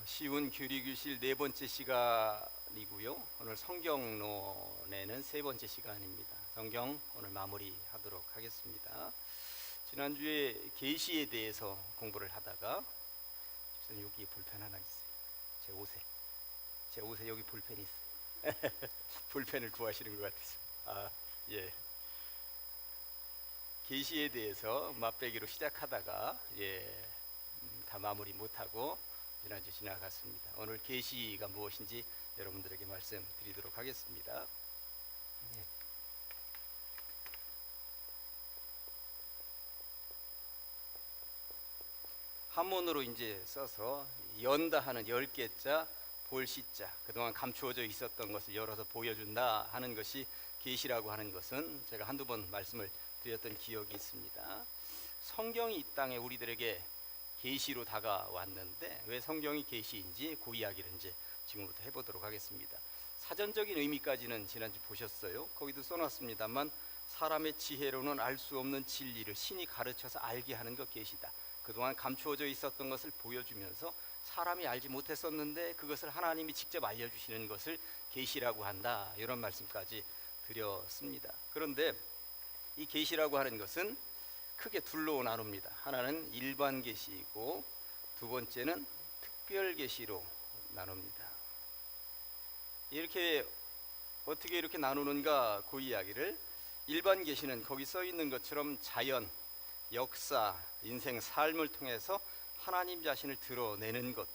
쉬운 교리교실 네 번째 시간이고요. 오늘 성경론에는 세 번째 시간입니다. 성경 오늘 마무리하도록 하겠습니다. 지난주에 계시에 대해서 공부를 하다가 여기 볼펜 하나 있어요. 제 옷에 여기 볼펜이 있어요. 볼펜을 구하시는 것 같아서 예. 계시에 대해서 맛배기로 시작하다가 다 마무리 못하고 지난주 지나갔습니다. 오늘 계시가 무엇인지 여러분들에게 말씀드리도록 하겠습니다. 한문으로 이제 써서 연다 하는 10개자, 볼시자, 그동안 감추어져 있었던 것을 열어서 보여준다 하는 것이 계시라고 하는 것은 제가 한두 번 말씀을 드렸던 기억이 있습니다. 성경이 이 땅에 우리들에게 계시로 다가왔는데 왜 성경이 계시인지 그 이야기를 이제 지금부터 해보도록 하겠습니다. 사전적인 의미까지는 지난주 보셨어요. 거기도 써놨습니다만 사람의 지혜로는 알 수 없는 진리를 신이 가르쳐서 알게 하는 것 계시다. 그동안 감추어져 있었던 것을 보여주면서 사람이 알지 못했었는데 그것을 하나님이 직접 알려주시는 것을 계시라고 한다. 이런 말씀까지 드렸습니다. 그런데 이 계시라고 하는 것은 크게 둘로 나눕니다. 하나는 일반 계시이고 두 번째는 특별 계시로 나눕니다. 어떻게 이렇게 나누는가 그 이야기를, 일반 계시는 거기 써 있는 것처럼 자연, 역사, 인생, 삶을 통해서 하나님 자신을 드러내는 것.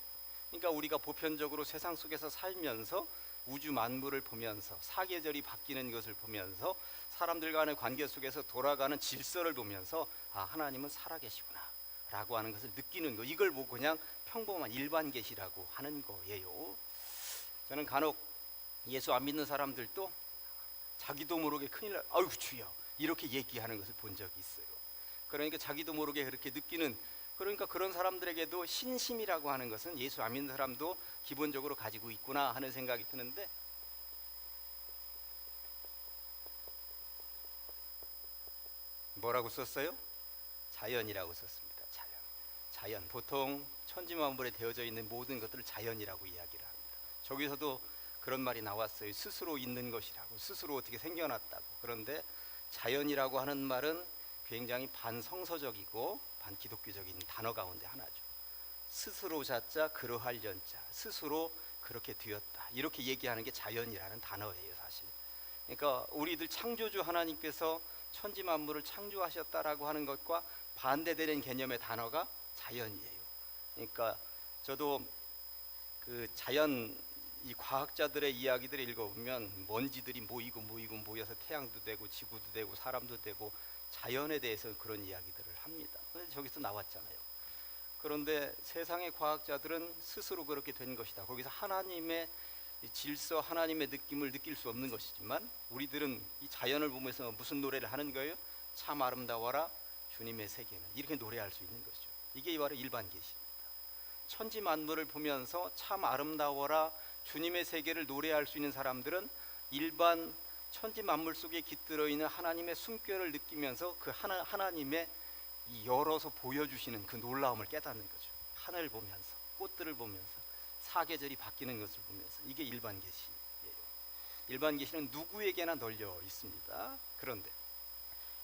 그러니까 우리가 보편적으로 세상 속에서 살면서 우주 만물을 보면서 사계절이 바뀌는 것을 보면서 사람들 간의 관계 속에서 돌아가는 질서를 보면서 하나님은 살아계시구나 라고 하는 것을 느끼는 것, 이걸 보고 그냥 평범한 일반 계시라고 하는 거예요. 저는 간혹 예수 안 믿는 사람들도 자기도 모르게 큰일 날, 아이고 주여, 이렇게 얘기하는 것을 본 적이 있어요. 그러니까 자기도 모르게 그렇게 느끼는, 그러니까 그런 사람들에게도 신심이라고 하는 것은 예수 안 믿는 사람도 기본적으로 가지고 있구나 하는 생각이 드는데, 뭐라고 썼어요? 자연이라고 썼습니다. 자연. 보통 천지만물에 되어져 있는 모든 것들을 자연이라고 이야기를 합니다. 저기서도 그런 말이 나왔어요. 스스로 있는 것이라고, 스스로 어떻게 생겨났다고. 그런데 자연이라고 하는 말은 굉장히 반성서적이고 반기독교적인 단어 가운데 하나죠. 스스로 자자 그러할 연자, 스스로 그렇게 되었다, 이렇게 얘기하는 게 자연이라는 단어예요, 사실. 그러니까 우리들 창조주 하나님께서 천지 만물을 창조하셨다라고 하는 것과 반대되는 개념의 단어가 자연이에요. 그러니까 저도 그 자연, 이 과학자들의 이야기들을 읽어보면 먼지들이 모여서 태양도 되고 지구도 되고 사람도 되고 자연에 대해서 그런 이야기들을 합니다. 그런데 저기서 나왔잖아요. 그런데 세상의 과학자들은 스스로 그렇게 된 것이다, 거기서 하나님의 질서, 하나님의 느낌을 느낄 수 없는 것이지만 우리들은 이 자연을 보면서 무슨 노래를 하는 거예요? 참 아름다워라 주님의 세계는, 이렇게 노래할 수 있는 것이죠. 이게 바로 일반 계시입니다. 천지 만물을 보면서 참 아름다워라 주님의 세계를 노래할 수 있는 사람들은 일반 천지 만물 속에 깃들어 있는 하나님의 숨결을 느끼면서 그 하나님의 이 열어서 보여주시는 그 놀라움을 깨닫는 거죠. 하늘 보면서, 꽃들을 보면서, 사계절이 바뀌는 것을 보면서. 이게 일반 계시예요. 일반 계시는 누구에게나 널려 있습니다. 그런데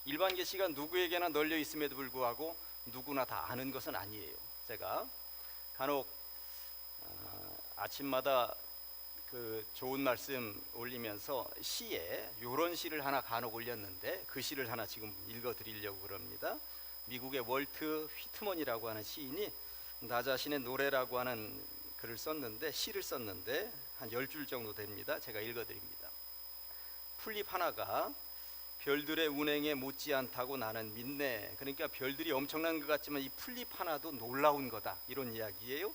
일반 계시가 누구에게나 널려 있음에도 불구하고 누구나 다 아는 것은 아니에요. 제가 간혹 아침마다 그 좋은 말씀 올리면서 시에 이런 시를 하나 간혹 올렸는데 그 시를 하나 지금 읽어드리려고 그럽니다. 미국의 월트 휘트먼이라고 하는 시인이 나 자신의 노래라고 하는 글을 썼는데, 시를 썼는데 한 10줄 정도 됩니다. 제가 읽어드립니다. 풀잎 하나가 별들의 운행에 못지않다고 나는 믿네. 그러니까 별들이 엄청난 것 같지만 이 풀잎 하나도 놀라운 거다, 이런 이야기예요.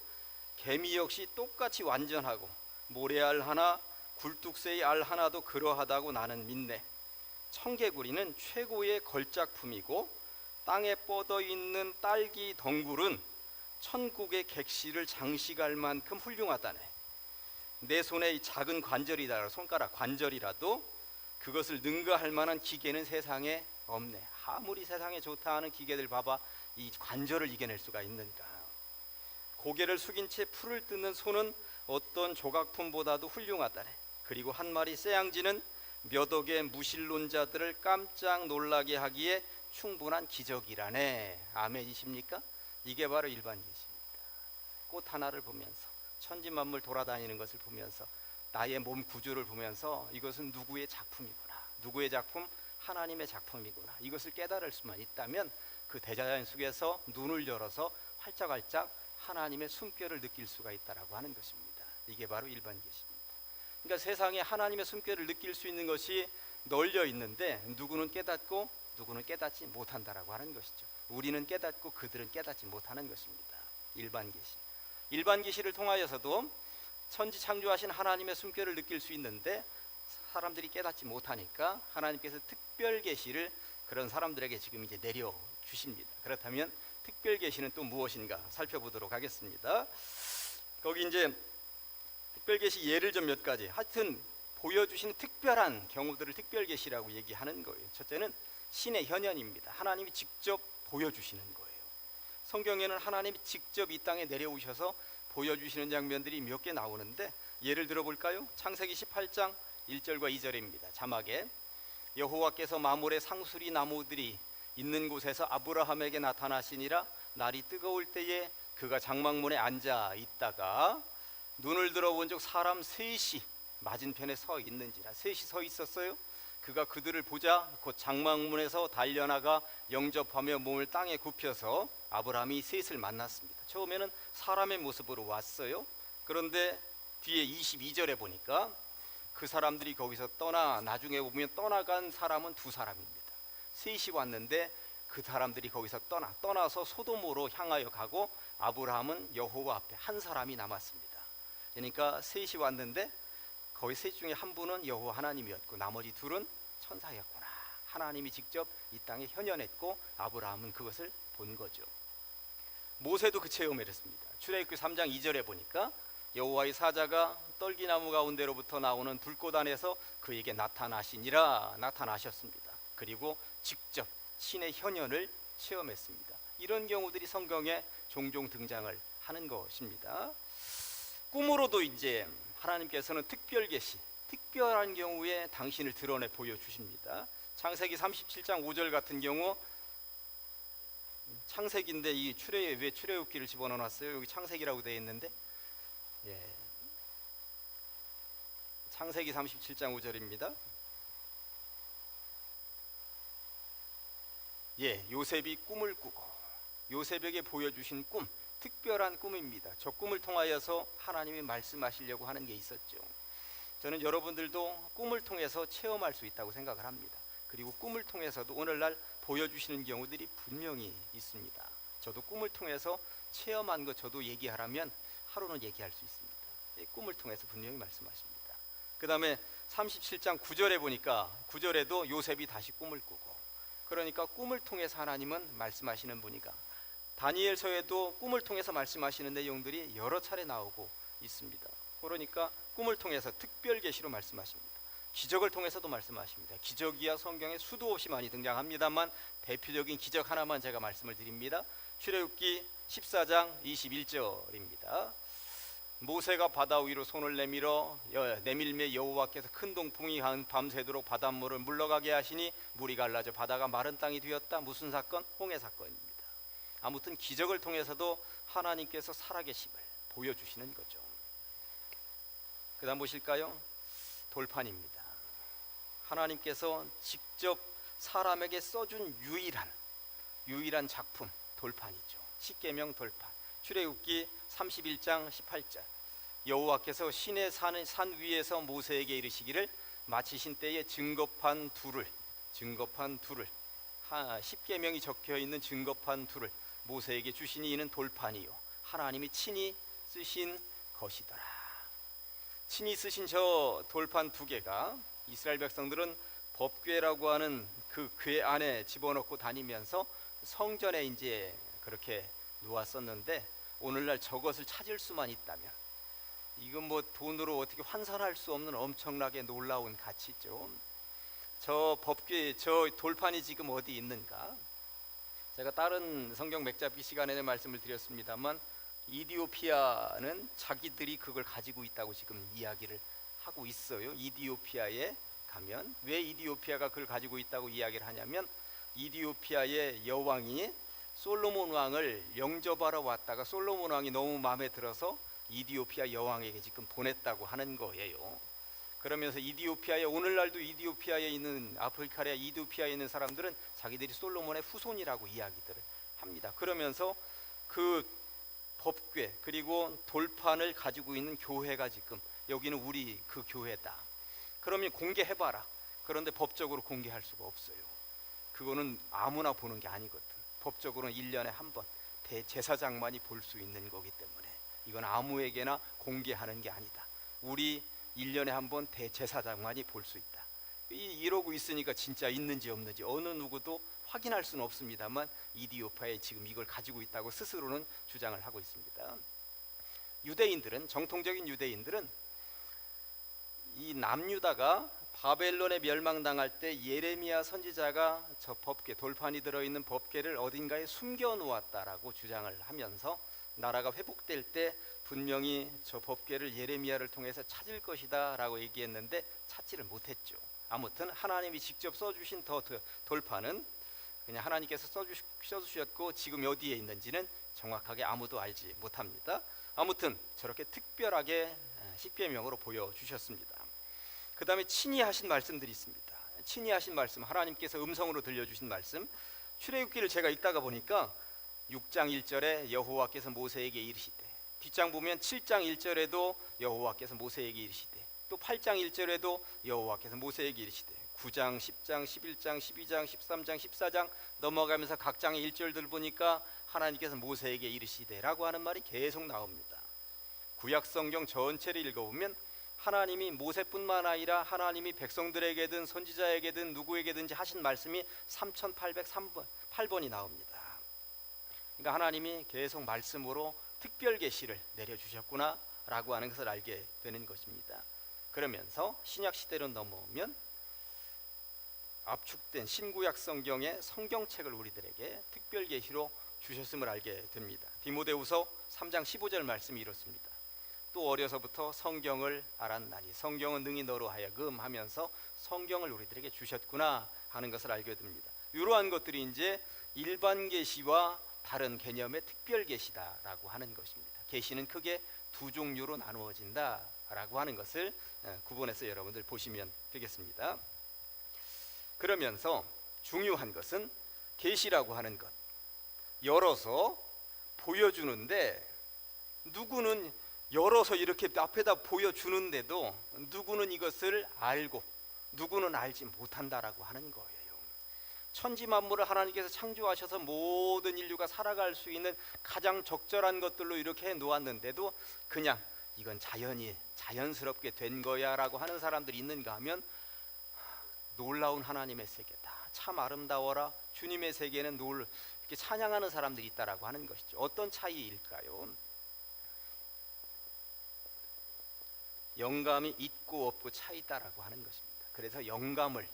개미 역시 똑같이 완전하고 모래알 하나, 굴뚝새의 알 하나도 그러하다고 나는 믿네. 청개구리는 최고의 걸작품이고 땅에 뻗어있는 딸기 덩굴은 천국의 객실을 장식할 만큼 훌륭하다네. 내 손에 이 작은 관절이다, 손가락 관절이라도 그것을 능가할 만한 기계는 세상에 없네. 아무리 세상에 좋다 하는 기계들 봐봐, 이 관절을 이겨낼 수가 있는가. 고개를 숙인 채 풀을 뜯는 소는 어떤 조각품보다도 훌륭하다네. 그리고 한 마리 쇠양지는 몇 억의 무신론자들을 깜짝 놀라게 하기에 충분한 기적이라네. 아멘이십니까? 이게 바로 일반 계시입니다. 꽃 하나를 보면서, 천지만물 돌아다니는 것을 보면서, 나의 몸 구조를 보면서 이것은 누구의 작품이구나, 누구의 작품? 하나님의 작품이구나, 이것을 깨달을 수만 있다면 그 대자연 속에서 눈을 열어서 활짝활짝 하나님의 숨결을 느낄 수가 있다라고 하는 것입니다. 이게 바로 일반 계시입니다. 그러니까 세상에 하나님의 숨결을 느낄 수 있는 것이 널려 있는데 누구는 깨닫고 누구는 깨닫지 못한다라고 하는 것이죠. 우리는 깨닫고 그들은 깨닫지 못하는 것입니다. 일반 계시. 일반 계시를 통하여서도 천지 창조하신 하나님의 숨결을 느낄 수 있는데 사람들이 깨닫지 못하니까 하나님께서 특별 계시를 그런 사람들에게 지금 이제 내려 주십니다. 그렇다면 특별 계시는 또 무엇인가 살펴보도록 하겠습니다. 거기 이제 특별 계시 예를 좀 몇 가지, 하여튼 보여주시는 특별한 경우들을 특별 계시라고 얘기하는 거예요. 첫째는 신의 현현입니다. 하나님이 직접 보여주시는 거예요. 성경에는 하나님이 직접 이 땅에 내려오셔서 보여주시는 장면들이 몇 개 나오는데 예를 들어볼까요? 창세기 18장 1절과 2절입니다. 자막에 여호와께서 마물의 상수리 나무들이 있는 곳에서 아브라함에게 나타나시니라. 날이 뜨거울 때에 그가 장막문에 앉아 있다가 눈을 들어본 적 사람 셋이 맞은편에 서 있는지라. 셋이 서 있었어요. 그가 그들을 보자 곧 장막문에서 달려나가 영접하며 몸을 땅에 굽혀서 아브라함이 셋을 만났습니다. 처음에는 사람의 모습으로 왔어요. 그런데 뒤에 22절에 보니까 그 사람들이 거기서 나중에 보면 떠나간 사람은 두 사람입니다. 셋이 왔는데 그 사람들이 거기서 떠나서 소돔으로 향하여 가고 아브라함은 여호와 앞에 한 사람이 남았습니다. 그러니까 셋이 왔는데 거기 셋 중에 한 분은 여호와 하나님이었고 나머지 둘은 천사였구나. 하나님이 직접 이 땅에 현현했고 아브라함은 그것을 본 거죠. 모세도 그 체험을 했습니다. 출애굽기 3장 2절에 보니까 여호와의 사자가 떨기나무 가운데로부터 나오는 불꽃 안에서 그에게 나타나셨습니다. 그리고 직접 신의 현현을 체험했습니다. 이런 경우들이 성경에 종종 등장을 하는 것입니다. 꿈으로도 이제 하나님께서는 특별 계시, 특별한 경우에 당신을 드러내 보여주십니다. 창세기 37장 5절 같은 경우, 창세기인데 이 왜 출애굽기를 집어넣어놨어요? 여기 창세기라고 되어 있는데, 창세기 37장 5절입니다. 요셉이 꿈을 꾸고 요셉에게 보여주신 꿈, 특별한 꿈입니다. 저 꿈을 통하여서 하나님이 말씀하시려고 하는 게 있었죠. 저는 여러분들도 꿈을 통해서 체험할 수 있다고 생각을 합니다. 그리고 꿈을 통해서도 오늘날 보여주시는 경우들이 분명히 있습니다. 저도 꿈을 통해서 체험한 거 저도 얘기하라면 하루는 얘기할 수 있습니다. 꿈을 통해서 분명히 말씀하십니다. 그 다음에 37장 9절에 보니까 9절에도 요셉이 다시 꿈을 꾸고, 그러니까 꿈을 통해서 하나님은 말씀하시는 분이가, 다니엘서에도 꿈을 통해서 말씀하시는 내용들이 여러 차례 나오고 있습니다. 그러니까 꿈을 통해서 특별 계시로 말씀하십니다. 기적을 통해서도 말씀하십니다. 기적이야 성경에 수도 없이 많이 등장합니다만 대표적인 기적 하나만 제가 말씀을 드립니다. 출애굽기 14장 21절입니다. 모세가 바다 위로 손을 내밀매 여호와께서 큰 동풍이 밤새도록 바닷물을 물러가게 하시니 물이 갈라져 바다가 마른 땅이 되었다. 무슨 사건? 홍해 사건입니다. 아무튼 기적을 통해서도 하나님께서 살아계심을 보여주시는 거죠. 그 다음 보실까요? 돌판입니다. 하나님께서 직접 사람에게 써준 유일한 작품, 돌판이죠. 십계명 돌판. 출애굽기 31장 18절. 여호와께서 시내 산 위에서 모세에게 이르시기를 마치신 때에 증거판 둘을 십계명이 적혀 있는 증거판 둘을 모세에게 주시니 이는 돌판이요 하나님이 친히 쓰신 것이더라. 친히 쓰신 저 돌판 두 개가 이스라엘 백성들은 법궤라고 하는 그 궤 안에 집어넣고 다니면서 성전에 이제 그렇게 놓았었는데, 오늘날 저것을 찾을 수만 있다면 이건 뭐 돈으로 어떻게 환산할 수 없는 엄청나게 놀라운 가치죠. 저 법궤, 저 돌판이 지금 어디 있는가? 제가 다른 성경 맥잡기 시간에 말씀을 드렸습니다만 이디오피아는 자기들이 그걸 가지고 있다고 지금 이야기를 하고 있어요. 이디오피아에 가면 왜 이디오피아가 그걸 가지고 있다고 이야기를 하냐면 이디오피아의 여왕이 솔로몬 왕을 영접하러 왔다가 솔로몬 왕이 너무 마음에 들어서 이디오피아 여왕에게 지금 보냈다고 하는 거예요. 그러면서 이디오피아에 오늘날도 이디오피아에 있는 아프리카의 이디오피아에 있는 사람들은 자기들이 솔로몬의 후손이라고 이야기들을 합니다. 그러면서 그 법궤 그리고 돌판을 가지고 있는 교회가 지금 여기는 우리 그 교회다. 그러면 공개해봐라. 그런데 법적으로 공개할 수가 없어요. 그거는 아무나 보는 게 아니거든. 법적으로는 1년에 한 번 대제사장만이 볼 수 있는 거기 때문에 이건 아무에게나 공개하는 게 아니다. 우리 1년에 한 번 대제사장만이 볼 수 있다. 이러고 있으니까 진짜 있는지 없는지 어느 누구도 확인할 수는 없습니다만 이디오피아에 지금 이걸 가지고 있다고 스스로는 주장을 하고 있습니다. 유대인들은 정통적인 유대인들은 이 남유다가 바벨론에 멸망당할 때 예레미야 선지자가 저 법궤 돌판이 들어있는 법궤를 어딘가에 숨겨 놓았다라고 주장을 하면서 나라가 회복될 때 분명히 저 법궤를 예레미야를 통해서 찾을 것이다 라고 얘기했는데 찾지를 못했죠. 아무튼 하나님이 직접 써주신 돌판은 그냥 하나님께서 써주셨고 지금 어디에 있는지는 정확하게 아무도 알지 못합니다. 아무튼 저렇게 특별하게 십계명으로 보여주셨습니다. 그 다음에 친히 하신 말씀들이 있습니다. 친히 하신 말씀, 하나님께서 음성으로 들려주신 말씀. 출애굽기를 제가 읽다가 보니까 6장 1절에 여호와께서 모세에게 이르시되, 뒷장 보면 7장 1절에도 여호와께서 모세에게 이르시되, 또 8장 1절에도 여호와께서 모세에게 이르시되, 9장, 10장, 11장, 12장, 13장, 14장 넘어가면서 각 장의 1절들 보니까 하나님께서 모세에게 이르시되라고 하는 말이 계속 나옵니다. 구약 성경 전체를 읽어보면 하나님이 모세뿐만 아니라 하나님이 백성들에게든 선지자에게든 누구에게든지 하신 말씀이 3808번이 나옵니다. 그러니까 하나님이 계속 말씀으로 특별 계시를 내려주셨구나 라고 하는 것을 알게 되는 것입니다. 그러면서 신약 시대로 넘어오면 압축된 신구약 성경의 성경책을 우리들에게 특별 계시로 주셨음을 알게 됩니다. 디모데후서 3장 15절 말씀이 이렇습니다. 또 어려서부터 성경을 알았나니 성경은 능히 너로 하여금 하면서 성경을 우리들에게 주셨구나 하는 것을 알게 됩니다. 이러한 것들이 이제 일반 계시와 다른 개념의 특별 계시다라고 하는 것입니다. 계시는 크게 두 종류로 나누어진다라고 하는 것을 구분해서 여러분들 보시면 되겠습니다. 그러면서 중요한 것은 계시라고 하는 것, 열어서 보여주는데 누구는 열어서 이렇게 앞에다 보여주는데도 누구는 이것을 알고 누구는 알지 못한다라고 하는 거예요. 천지 만물을 하나님께서 창조하셔서 모든 인류가 살아갈 수 있는 가장 적절한 것들로 이렇게 해 놓았는데도 그냥 이건 자연스럽게 된 거야 라고 하는 사람들이 있는가 하면 놀라운 하나님의 세계다, 참 아름다워라, 주님의 세계는 이렇게 찬양하는 사람들이 있다라고 하는 것이죠. 어떤 차이일까요? 영감이 있고 없고 차이다라고 하는 것입니다. 그래서 영감이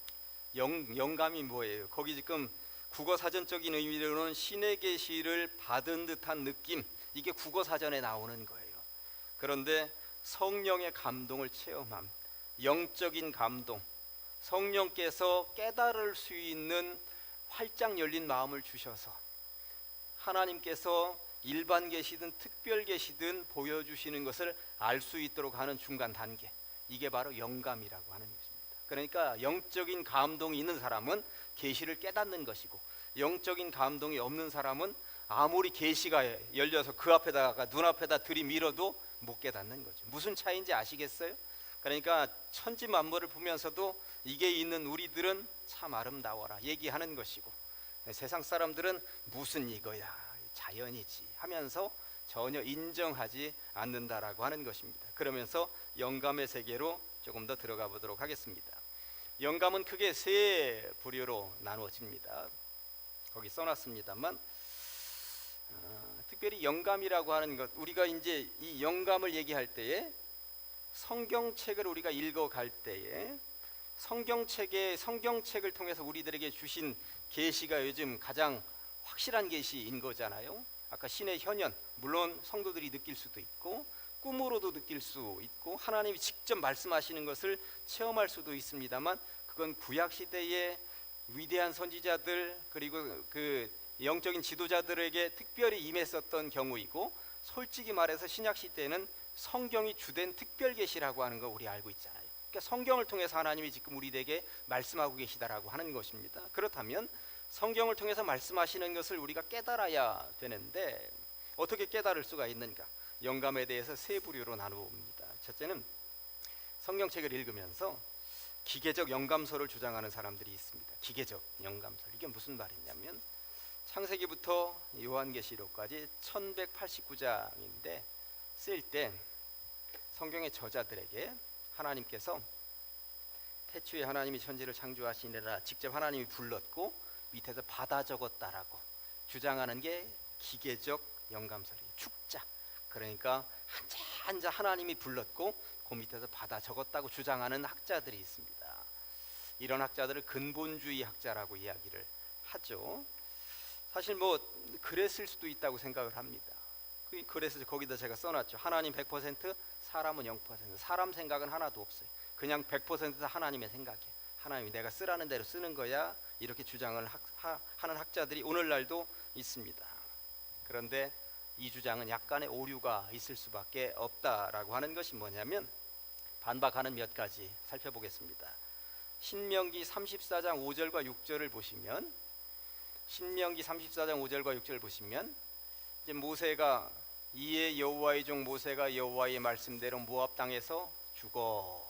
뭐예요? 거기 지금 국어사전적인 의미로는 신의 계시를 받은 듯한 느낌, 이게 국어사전에 나오는 거예요. 그런데 성령의 감동을 체험함, 영적인 감동, 성령께서 깨달을 수 있는 활짝 열린 마음을 주셔서 하나님께서 일반 계시든 특별 계시든 보여주시는 것을 알 수 있도록 하는 중간 단계, 이게 바로 영감이라고 하는 것입니다. 그러니까 영적인 감동이 있는 사람은 계시를 깨닫는 것이고, 영적인 감동이 없는 사람은 아무리 계시가 열려서 그 앞에다가 눈앞에다 들이밀어도 못 깨닫는 거죠. 무슨 차이인지 아시겠어요? 그러니까 천지 만물을 보면서도 이게 있는 우리들은 참 아름다워라 얘기하는 것이고, 세상 사람들은 무슨 이거야, 자연이지 하면서 전혀 인정하지 않는다라고 하는 것입니다. 그러면서 영감의 세계로 조금 더 들어가 보도록 하겠습니다. 영감은 크게 세 부류로 나누어집니다. 거기 써놨습니다만 특별히 영감이라고 하는 것, 우리가 이제 이 영감을 얘기할 때에 성경책을 우리가 읽어갈 때에 성경책을 통해서 우리들에게 주신 계시가 요즘 가장 확실한 계시인 거잖아요. 아까 신의 현현, 물론 성도들이 느낄 수도 있고 꿈으로도 느낄 수 있고 하나님이 직접 말씀하시는 것을 체험할 수도 있습니다만, 그건 구약 시대의 위대한 선지자들 그리고 그 영적인 지도자들에게 특별히 임했었던 경우이고, 솔직히 말해서 신약 시대에는 성경이 주된 특별 계시라고 하는 거 우리 알고 있잖아요. 그러니까 성경을 통해서 하나님이 지금 우리에게 말씀하고 계시다라고 하는 것입니다. 그렇다면 성경을 통해서 말씀하시는 것을 우리가 깨달아야 되는데 어떻게 깨달을 수가 있는가? 영감에 대해서 세 부류로 나누어봅니다. 첫째는 성경책을 읽으면서 기계적 영감서를 주장하는 사람들이 있습니다. 기계적 영감서, 이게 무슨 말이냐면 창세기부터 요한계시록까지 1189장인데 쓸 때 성경의 저자들에게 하나님께서 태초에 하나님이 천지를 창조하시니라 직접 하나님이 불렀고 밑에서 받아 적었다라고 주장하는 게 기계적 영감서예요. 축자. 그러니까 한자 하나님이 불렀고 그 밑에서 받아 적었다고 주장하는 학자들이 있습니다. 이런 학자들을 근본주의 학자라고 이야기를 하죠. 사실 뭐 그랬을 수도 있다고 생각을 합니다. 그래서 거기다 제가 써놨죠. 하나님 100%, 사람은 0%. 사람 생각은 하나도 없어요. 그냥 100% 하나님의 생각이에요. 하나님이 내가 쓰라는 대로 쓰는 거야, 이렇게 주장을 하는 학자들이 오늘날도 있습니다. 그런데 이 주장은 약간의 오류가 있을 수밖에 없다라고 하는 것이 뭐냐면, 반박하는 몇 가지 살펴보겠습니다. 신명기 34장 5절과 6절을 보시면, 신명기 34장 5절과 6절을 보시면 이제 모세가 이에 여호와의 종 모세가 여호와의 말씀대로 모압 땅에서 죽어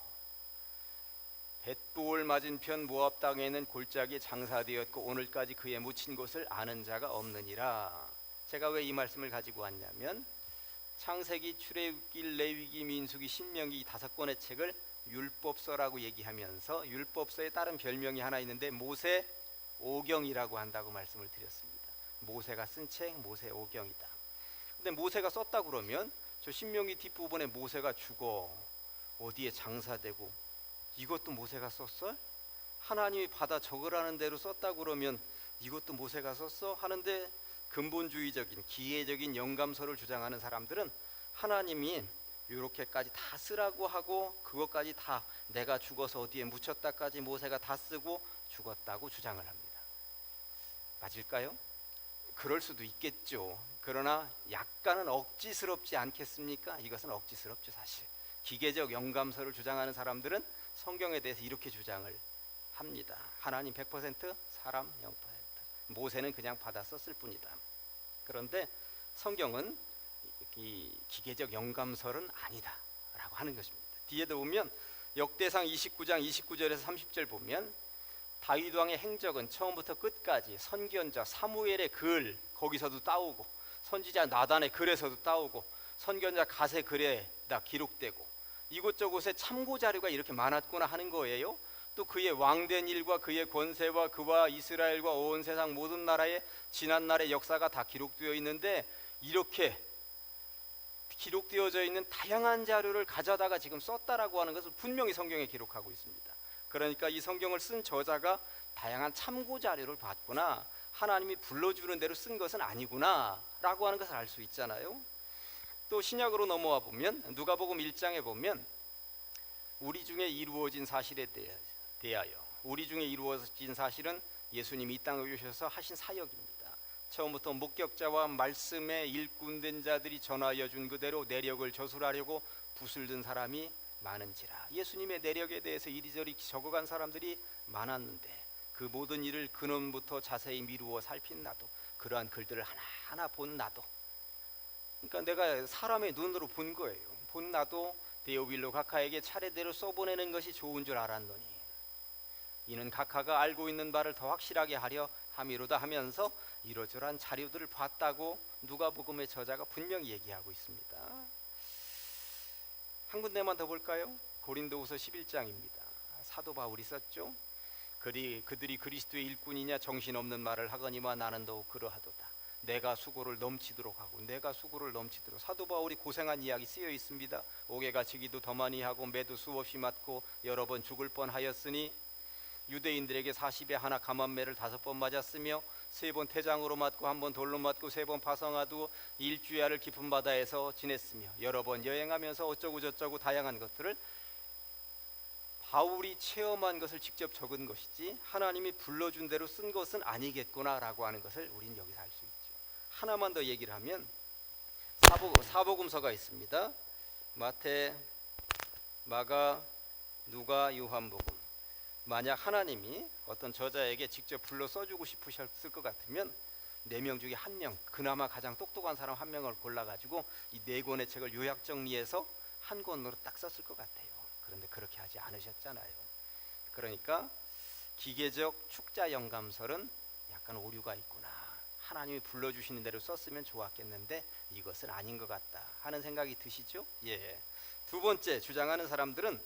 벳부올 맞은편 모압 땅에는 골짜기에 장사되었고 오늘까지 그의 묻힌 곳을 아는 자가 없느니라. 제가 왜 이 말씀을 가지고 왔냐면 창세기, 출애굽기, 레위기, 민수기, 신명기 이 5권의 책을 율법서라고 얘기하면서 율법서에 다른 별명이 하나 있는데 모세 오경이라고 한다고 말씀을 드렸습니다. 모세가 쓴 책 모세 오경이다. 근데 모세가 썼다 그러면 저 신명기 뒷부분에 모세가 죽어 어디에 장사되고 이것도 모세가 썼어? 하나님이 받아 적으라는 대로 썼다 그러면 이것도 모세가 썼어? 하는데 근본주의적인 기계적인 영감서를 주장하는 사람들은 하나님이 이렇게까지 다 쓰라고 하고 그것까지 다 내가 죽어서 어디에 묻혔다까지 모세가 다 쓰고 죽었다고 주장을 합니다. 맞을까요? 그럴 수도 있겠죠. 그러나 약간은 억지스럽지 않겠습니까? 이것은 억지스럽죠. 사실 기계적 영감서를 주장하는 사람들은 성경에 대해서 이렇게 주장을 합니다. 하나님 100%, 사람 0%. 모세는 그냥 받아 썼을 뿐이다. 그런데 성경은 이 기계적 영감설은 아니다 라고 하는 것입니다. 뒤에도 보면 역대상 29장 29절에서 30절 보면 다윗 왕의 행적은 처음부터 끝까지 선견자 사무엘의 글 거기서도 따오고 선지자 나단의 글에서도 따오고 선견자 갓의 글에다 기록되고 이곳저곳에 참고 자료가 이렇게 많았구나 하는 거예요. 또 그의 왕된 일과 그의 권세와 그와 이스라엘과 온 세상 모든 나라의 지난날의 역사가 다 기록되어 있는데 이렇게 기록되어져 있는 다양한 자료를 가져다가 지금 썼다라고 하는 것을 분명히 성경에 기록하고 있습니다. 그러니까 이 성경을 쓴 저자가 다양한 참고 자료를 봤구나, 하나님이 불러주는 대로 쓴 것은 아니구나 라고 하는 것을 알 수 있잖아요. 또 신약으로 넘어와 보면 누가복음 1장에 보면 우리 중에 이루어진 사실에 대하여 우리 중에 이루어진 사실은 예수님이 이 땅에 오셔서 하신 사역입니다. 처음부터 목격자와 말씀의 일꾼된 자들이 전하여 준 그대로 내력을 저술하려고 붓을 든 사람이 많은지라. 예수님의 내력에 대해서 이리저리 적어간 사람들이 많았는데 그 모든 일을 근원부터 자세히 미루어 살핀 나도, 그러한 글들을 하나하나 본 나도, 그러니까 내가 사람의 눈으로 본 거예요. 본 나도 데오빌로 각하에게 차례대로 써보내는 것이 좋은 줄 알았노니 이는 각하가 알고 있는 바를 더 확실하게 하려 함이로다 하면서 이러저러한 자료들을 봤다고 누가복음의 저자가 분명히 얘기하고 있습니다. 한 군데만 더 볼까요? 고린도후서 11장입니다. 사도 바울이 썼죠. 그들이 그리스도의 일꾼이냐 정신없는 말을 하거니와 나는 더욱 그러하도다. 내가 수고를 넘치도록 하고 내가 수고를 넘치도록. 사도 바울이 고생한 이야기 쓰여 있습니다. 옥에 갇히기도 더 많이 하고 매도 수없이 맞고 여러 번 죽을 뻔하였으니 유대인들에게 40에 하나 감한매를 5번 맞았으며 3번 태장으로 맞고 1번 돌로 맞고 3번 파성하고 일주야를 깊은 바다에서 지냈으며 여러 번 여행하면서 어쩌고 저쩌고 다양한 것들을 바울이 체험한 것을 직접 적은 것이지 하나님이 불러준 대로 쓴 것은 아니겠구나라고 하는 것을 우린 여기서 알 수 있죠. 하나만 더 얘기를 하면 사복음서가 있습니다. 마태, 마가, 누가, 요한복음. 만약 하나님이 어떤 저자에게 직접 불러 써주고 싶으셨을 것 같으면 4명 중에 1명, 그나마 가장 똑똑한 사람 1명을 골라가지고 이 4권의 책을 요약 정리해서 한 권으로 딱 썼을 것 같아요. 그런데 그렇게 하지 않으셨잖아요. 그러니까 기계적 축자 영감설은 약간 오류가 있구나. 하나님이 불러주시는 대로 썼으면 좋았겠는데 이것은 아닌 것 같다 하는 생각이 드시죠? 예. 두 번째 주장하는 사람들은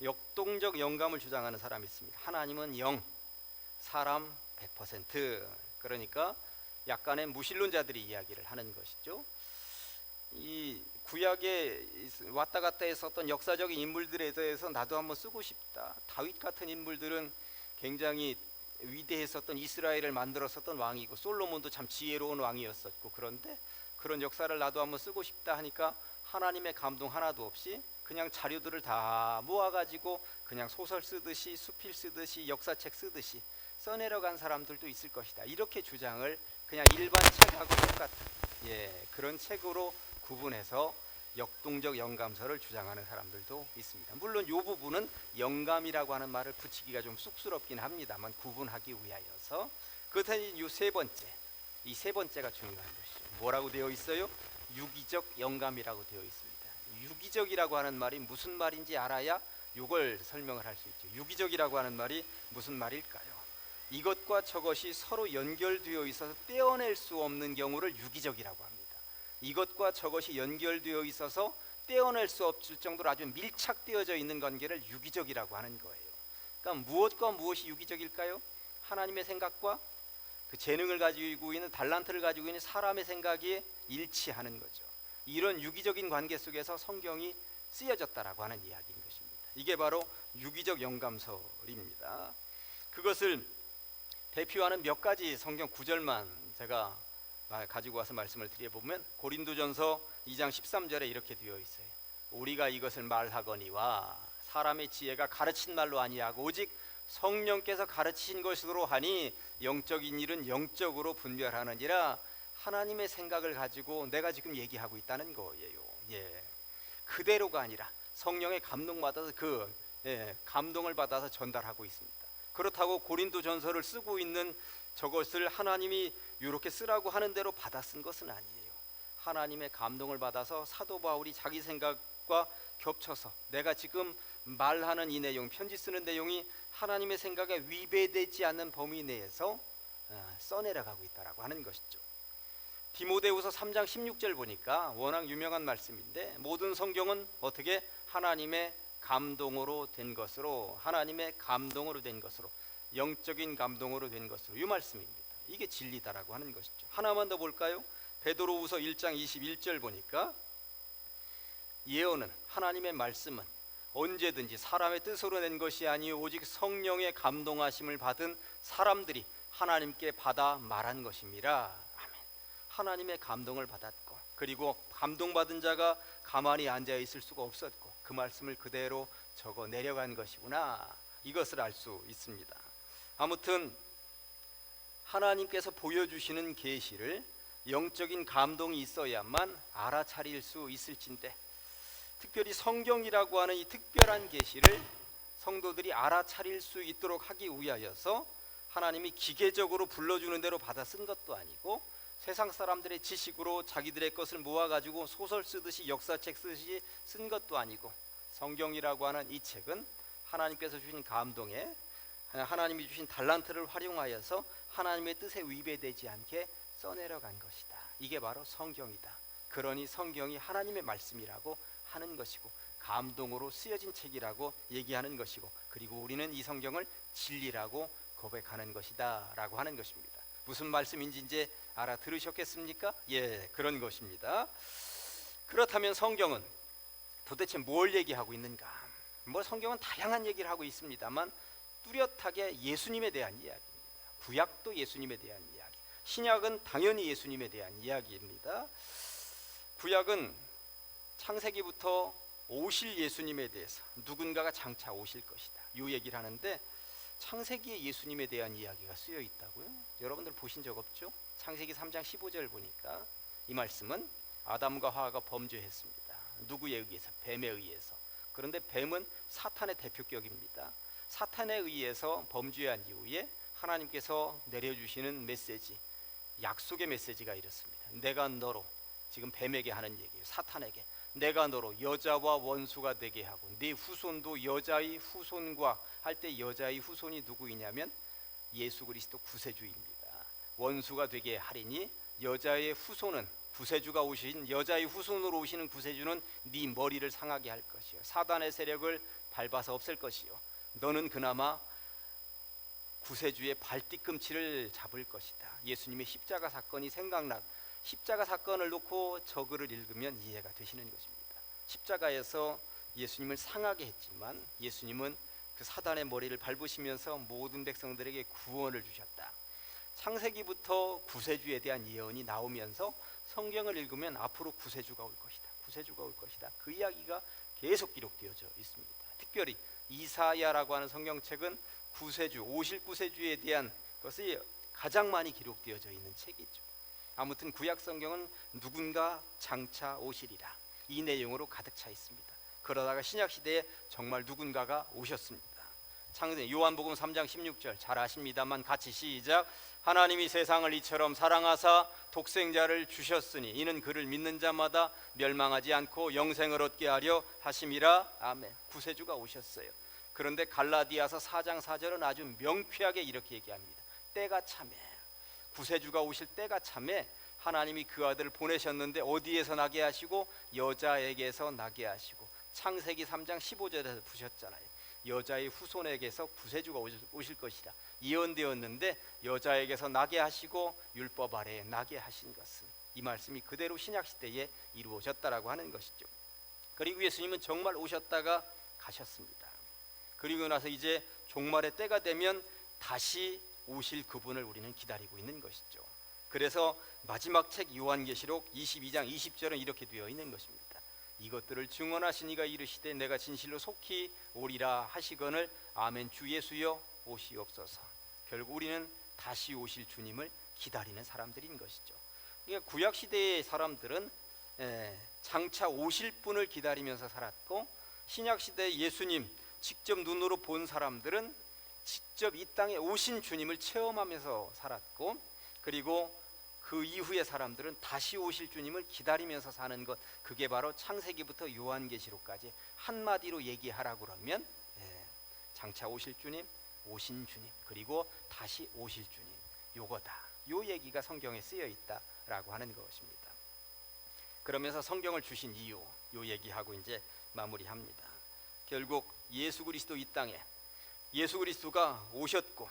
역동적 영감을 주장하는 사람이 있습니다. 하나님은 0, 사람 100%. 그러니까 약간의 무신론자들이 이야기를 하는 것이죠. 이 구약에 왔다 갔다 했었던 역사적인 인물들에 대해서 나도 한번 쓰고 싶다. 다윗 같은 인물들은 굉장히 위대했었던 이스라엘을 만들었었던 왕이고 솔로몬도 참 지혜로운 왕이었었고 그런데 그런 역사를 나도 한번 쓰고 싶다 하니까 하나님의 감동 하나도 없이 그냥 자료들을 다 모아가지고 그냥 소설 쓰듯이 수필 쓰듯이 역사책 쓰듯이 써내려간 사람들도 있을 것이다. 이렇게 주장을 그냥 일반 책하고 똑같은 그런 책으로 구분해서 역동적 영감설을 주장하는 사람들도 있습니다. 물론 이 부분은 영감이라고 하는 말을 붙이기가 좀 쑥스럽긴 합니다만 구분하기 위하여서 그렇다면 이 세 번째가 중요한 것이죠. 뭐라고 되어 있어요? 유기적 영감이라고 되어 있습니다. 유기적이라고 하는 말이 무슨 말인지 알아야 이걸 설명을 할 수 있죠. 유기적이라고 하는 말이 무슨 말일까요? 이것과 저것이 서로 연결되어 있어서 떼어낼 수 없는 경우를 유기적이라고 합니다. 이것과 저것이 연결되어 있어서 떼어낼 수 없을 정도로 아주 밀착되어져 있는 관계를 유기적이라고 하는 거예요. 그러니까 무엇과 무엇이 유기적일까요? 하나님의 생각과 그 재능을 가지고 있는 달란트를 가지고 있는 사람의 생각이 일치하는 거죠. 이런 유기적인 관계 속에서 성경이 쓰여졌다라고 하는 이야기인 것입니다. 이게 바로 유기적 영감설입니다. 그것을 대표하는 몇 가지 성경 구절만 제가 가지고 와서 말씀을 드려보면 고린도전서 2장 13절에 이렇게 되어 있어요. 우리가 이것을 말하거니와 사람의 지혜가 가르친 말로 아니하고 오직 성령께서 가르치신 것으로 하니 영적인 일은 영적으로 분별하느니라. 하나님의 생각을 가지고 내가 지금 얘기하고 있다는 거예요. 그대로가 아니라 성령의 감동받아서 감동을 받아서 전달하고 있습니다. 그렇다고 고린도전서를 쓰고 있는 저것을 하나님이 이렇게 쓰라고 하는 대로 받아 쓴 것은 아니에요. 하나님의 감동을 받아서 사도 바울이 자기 생각과 겹쳐서 내가 지금 말하는 이 내용, 편지 쓰는 내용이 하나님의 생각에 위배되지 않는 범위 내에서 써내려가고 있다라고 하는 것이죠. 디모데후서 3장 16절 보니까 워낙 유명한 말씀인데 모든 성경은 어떻게 하나님의 감동으로 된 것으로, 하나님의 감동으로 된 것으로, 영적인 감동으로 된 것으로, 이 말씀입니다. 이게 진리다라고 하는 것이죠. 하나만 더 볼까요? 베드로후서 1장 21절 보니까 예언은, 하나님의 말씀은 언제든지 사람의 뜻으로 낸 것이 아니요 오직 성령의 감동하심을 받은 사람들이 하나님께 받아 말한 것입니다. 아멘. 하나님의 감동을 받았고, 그리고 감동받은 자가 가만히 앉아 있을 수가 없었고 그 말씀을 그대로 적어 내려간 것이구나, 이것을 알 수 있습니다. 아무튼 하나님께서 보여주시는 계시를 영적인 감동이 있어야만 알아차릴 수 있을진데, 특별히 성경이라고 하는 이 특별한 계시를 성도들이 알아차릴 수 있도록 하기 위하여서 하나님이 기계적으로 불러주는 대로 받아 쓴 것도 아니고 세상 사람들의 지식으로 자기들의 것을 모아가지고 소설 쓰듯이 역사책 쓰듯이 쓴 것도 아니고, 성경이라고 하는 이 책은 하나님께서 주신 감동에 하나님이 주신 달란트를 활용하여서 하나님의 뜻에 위배되지 않게 써내려간 것이다. 이게 바로 성경이다. 그러니 성경이 하나님의 말씀이라고 하는 것이고 감동으로 쓰여진 책이라고 얘기하는 것이고, 그리고 우리는 이 성경을 진리라고 고백하는 것이다 라고 하는 것입니다. 무슨 말씀인지 이제 알아들으셨겠습니까? 그런 것입니다. 그렇다면 성경은 도대체 뭘 얘기하고 있는가? 성경은 다양한 얘기를 하고 있습니다만 뚜렷하게 예수님에 대한 이야기입니다. 구약도 예수님에 대한 이야기, 신약은 당연히 예수님에 대한 이야기입니다. 구약은 창세기부터 오실 예수님에 대해서 누군가가 장차 오실 것이다, 이 얘기를 하는데 창세기에 예수님에 대한 이야기가 쓰여 있다고요? 여러분들 보신 적 없죠? 창세기 3장 15절 보니까 이 말씀은 아담과 하와가 범죄했습니다. 누구에 의해서? 뱀에 의해서. 그런데 뱀은 사탄의 대표격입니다. 사탄에 의해서 범죄한 이후에 하나님께서 내려주시는 메시지, 약속의 메시지가 이렇습니다. 내가 너로, 지금 뱀에게 하는 얘기예요. 사탄에게 내가 너로 여자와 원수가 되게 하고 네 후손도 여자의 후손과 할 때 여자의 후손이 누구이냐면 예수 그리스도 구세주입니다. 원수가 되게 하리니 여자의 후손은, 구세주가 오신 여자의 후손으로 오시는 구세주는 네 머리를 상하게 할 것이요 사단의 세력을 밟아서 없앨 것이요 너는 그나마 구세주의 발뒤꿈치를 잡을 것이다. 예수님의 십자가 사건이 생각나, 십자가 사건을 놓고 저 글을 읽으면 이해가 되시는 것입니다. 십자가에서 예수님을 상하게 했지만 예수님은 그 사단의 머리를 밟으시면서 모든 백성들에게 구원을 주셨다. 창세기부터 구세주에 대한 예언이 나오면서 성경을 읽으면 앞으로 구세주가 올 것이다, 구세주가 올 것이다, 그 이야기가 계속 기록되어져 있습니다. 특별히 이사야라고 하는 성경책은 구세주, 오실 구세주에 대한 것이 가장 많이 기록되어져 있는 책이죠. 아무튼 구약 성경은 누군가 장차 오시리라, 이 내용으로 가득 차 있습니다. 그러다가 신약 시대에 정말 누군가가 오셨습니다. 창세 요한복음 3장 16절 잘 아십니다만 같이 시작. 하나님이 세상을 이처럼 사랑하사 독생자를 주셨으니 이는 그를 믿는 자마다 멸망하지 않고 영생을 얻게 하려 하심이라. 아멘. 구세주가 오셨어요. 그런데 갈라디아서 4장 4절은 아주 명쾌하게 이렇게 얘기합니다. 때가 참에, 구세주가 오실 때가 참에 하나님이 그 아들을 보내셨는데 어디에서 나게 하시고? 여자에게서 나게 하시고. 창세기 3장 15절에서 보셨잖아요. 여자의 후손에게서 구세주가 오실 것이라 예언되었는데 여자에게서 나게 하시고 율법 아래에 나게 하신 것은, 이 말씀이 그대로 신약시대에 이루어졌다라고 하는 것이죠. 그리고 예수님은 정말 오셨다가 가셨습니다. 그리고 나서 이제 종말의 때가 되면 다시 오실 그분을 우리는 기다리고 있는 것이죠. 그래서 마지막 책 요한계시록 22장 20절은 이렇게 되어 있는 것입니다. 이것들을 증언하신 이가 이르시되 내가 진실로 속히 오리라 하시거늘 아멘. 주 예수여 오시옵소서. 결국 우리는 다시 오실 주님을 기다리는 사람들인 것이죠. 그러니까 구약 시대의 사람들은 장차 오실 분을 기다리면서 살았고, 신약 시대의 예수님 직접 눈으로 본 사람들은 직접 이 땅에 오신 주님을 체험하면서 살았고, 그리고 그 이후의 사람들은 다시 오실 주님을 기다리면서 사는 것, 그게 바로 창세기부터 요한계시록까지 한마디로 얘기하라고 그러면 장차 오실 주님, 오신 주님, 그리고 다시 오실 주님, 요거다, 요 얘기가 성경에 쓰여 있다라고 하는 것입니다. 그러면서 성경을 주신 이유, 요 얘기하고 이제 마무리합니다. 결국 예수 그리스도 이 땅에, 예수 그리스도가 오셨고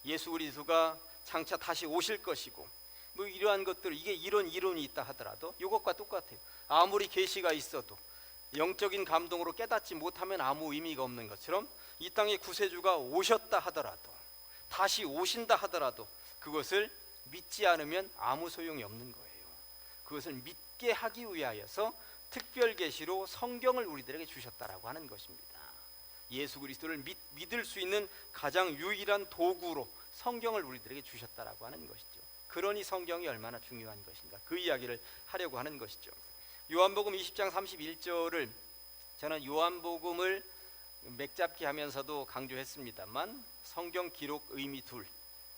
예수 그리스도가 장차 다시 오실 것이고, 뭐 이러한 것들, 이게 이런 이론이 있다 하더라도 이것과 똑같아요. 아무리 계시가 있어도 영적인 감동으로 깨닫지 못하면 아무 의미가 없는 것처럼 이 땅에 구세주가 오셨다 하더라도, 다시 오신다 하더라도 그것을 믿지 않으면 아무 소용이 없는 거예요. 그것을 믿게 하기 위하여서 특별 계시로 성경을 우리들에게 주셨다라고 하는 것입니다. 예수 그리스도를 믿을 수 있는 가장 유일한 도구로 성경을 우리들에게 주셨다라고 하는 것이죠. 그러니 성경이 얼마나 중요한 것인가, 그 이야기를 하려고 하는 것이죠. 요한복음 20장 31절을 저는 요한복음을 맥잡기 하면서도 강조했습니다만 성경 기록 의미 둘,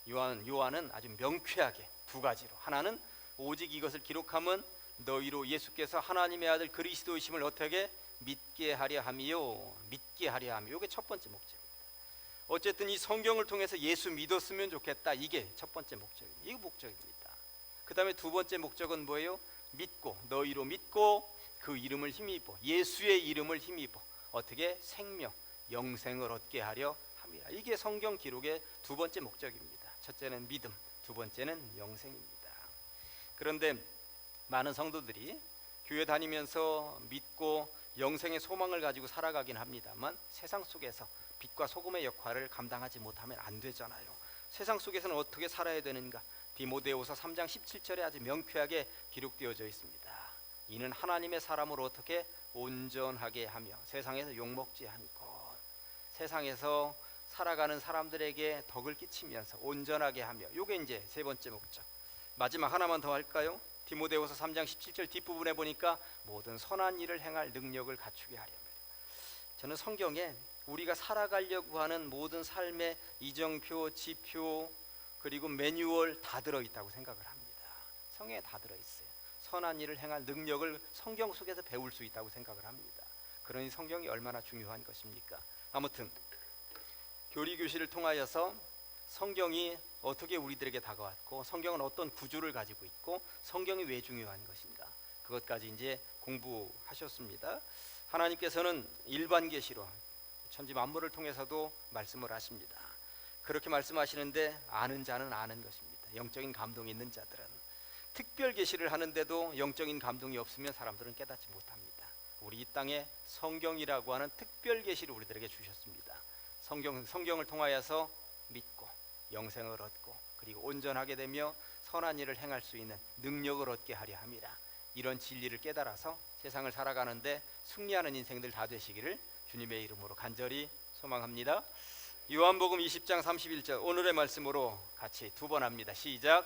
요한은 아주 명쾌하게 두 가지로, 하나는 오직 이것을 기록함은 너희로 예수께서 하나님의 아들 그리스도이심을 어떻게 믿게 하려 함이요, 믿게 하려 함이, 이게 첫 번째 목적입니다. 어쨌든 이 성경을 통해서 예수 믿었으면 좋겠다, 이게 첫 번째 목적입니다. 이게 목적입니다. 그 다음에 두 번째 목적은 뭐예요? 믿고, 너희로 믿고 그 이름을 힘입어, 예수의 이름을 힘입어 어떻게 생명, 영생을 얻게 하려 함이라. 이게 성경 기록의 두 번째 목적입니다. 첫째는 믿음, 두 번째는 영생입니다. 그런데 많은 성도들이 교회 다니면서 믿고 영생의 소망을 가지고 살아가긴 합니다만 세상 속에서 빛과 소금의 역할을 감당하지 못하면 안 되잖아요. 세상 속에서는 어떻게 살아야 되는가? 디모데후서 3장 17절에 아주 명쾌하게 기록되어져 있습니다. 이는 하나님의 사람을 어떻게 온전하게 하며 세상에서 욕먹지 않고 세상에서 살아가는 사람들에게 덕을 끼치면서 온전하게 하며, 요게 이제 세 번째 목적. 마지막 하나만 더 할까요? 디모데후서 3장 17절 뒷부분에 보니까 모든 선한 일을 행할 능력을 갖추게 하려면, 저는 성경에 우리가 살아가려고 하는 모든 삶의 이정표, 지표, 그리고 매뉴얼 다 들어있다고 생각을 합니다. 성경에 다 들어있어요. 선한 일을 행할 능력을 성경 속에서 배울 수 있다고 생각을 합니다. 그러니 성경이 얼마나 중요한 것입니까? 아무튼 교리교실을 통하여서 성경이 어떻게 우리들에게 다가왔고, 성경은 어떤 구조를 가지고 있고, 성경이 왜 중요한 것인가, 그것까지 이제 공부하셨습니다. 하나님께서는 일반 계시로 천지 만물을 통해서도 말씀을 하십니다. 그렇게 말씀하시는데 아는 자는 아는 것입니다. 영적인 감동이 있는 자들은. 특별 계시를 하는데도 영적인 감동이 없으면 사람들은 깨닫지 못합니다. 우리 이 땅에 성경이라고 하는 특별 계시를 우리들에게 주셨습니다. 성경을 통하여서 믿고 영생을 얻고, 그리고 온전하게 되며 선한 일을 행할 수 있는 능력을 얻게 하려 함이라. 이런 진리를 깨달아서 세상을 살아가는데 승리하는 인생들 다 되시기를 주님의 이름으로 간절히 소망합니다. 요한복음 20장 31절 오늘의 말씀으로 같이 두 번 합니다. 시작.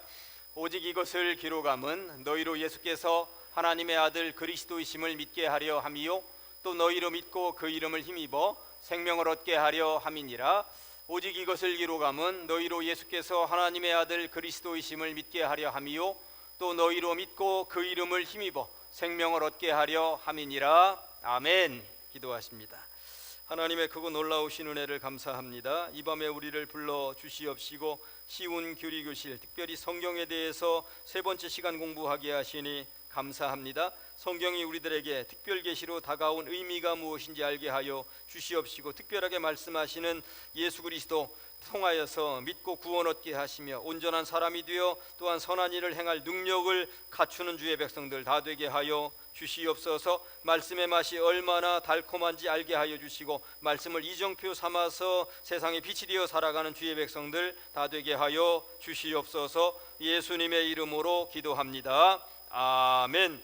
오직 이것을 기록함은 너희로 예수께서 하나님의 아들 그리스도이심을 믿게 하려 함이요 또 너희로 믿고 그 이름을 힘입어 생명을 얻게 하려 함이니라. 오직 이것을 기록함은 너희로 예수께서 하나님의 아들 그리스도이심을 믿게 하려 함이요 또 너희로 믿고 그 이름을 힘입어 생명을 얻게 하려 함이니라. 아멘. 기도하십니다. 하나님의 크고 놀라우신 은혜를 감사합니다. 이 밤에 우리를 불러 주시옵시고 쉬운 교리교실, 특별히 성경에 대해서 세 번째 시간 공부하게 하시니 감사합니다. 성경이 우리들에게 특별 계시로 다가온 의미가 무엇인지 알게 하여 주시옵시고, 특별하게 말씀하시는 예수 그리스도 통하여서 믿고 구원 얻게 하시며 온전한 사람이 되어 또한 선한 일을 행할 능력을 갖추는 주의 백성들 다 되게 하여 주시옵소서. 말씀의 맛이 얼마나 달콤한지 알게 하여 주시고, 말씀을 이정표 삼아서 세상에 빛이 되어 살아가는 주의 백성들 다 되게 하여 주시옵소서. 예수님의 이름으로 기도합니다. 아멘.